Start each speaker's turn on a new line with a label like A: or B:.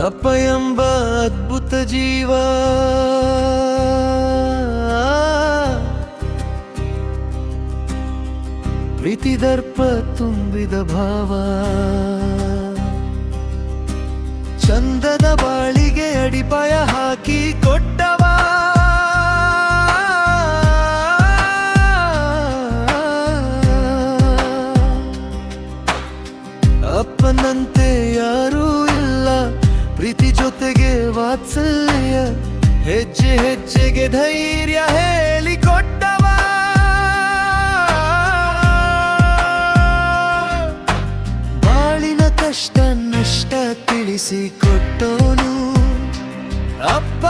A: ಅಪ್ಪ ಎಂಬ ಅದ್ಭುತ ಜೀವ, ಪ್ರೀತಿ ದರ್ಪ ತುಂಬಿದ ಭಾವ, ಚಂದದ ಬಾಳಿಗೆ ಅಡಿಪಾಯ ಹಾಕಿ ಕೊಟ್ಟವ. ಅಪ್ಪನಂತೆ ಯಾರೂ ಇಲ್ಲ, ಪ್ರೀತಿ ಜೊತೆಗೆ ವಾತ್ಸಲ್ಯ, ಹೆಜ್ಜೆ ಹೆಜ್ಜೆಗೆ ಧೈರ್ಯ ಹೇಳಿಕೊಟ್ಟವ. ಬಾಳಿನ ಕಷ್ಟ ನಷ್ಟ ತಿಳಿಸಿಕೊಟ್ಟೋನು ಅಪ್ಪ.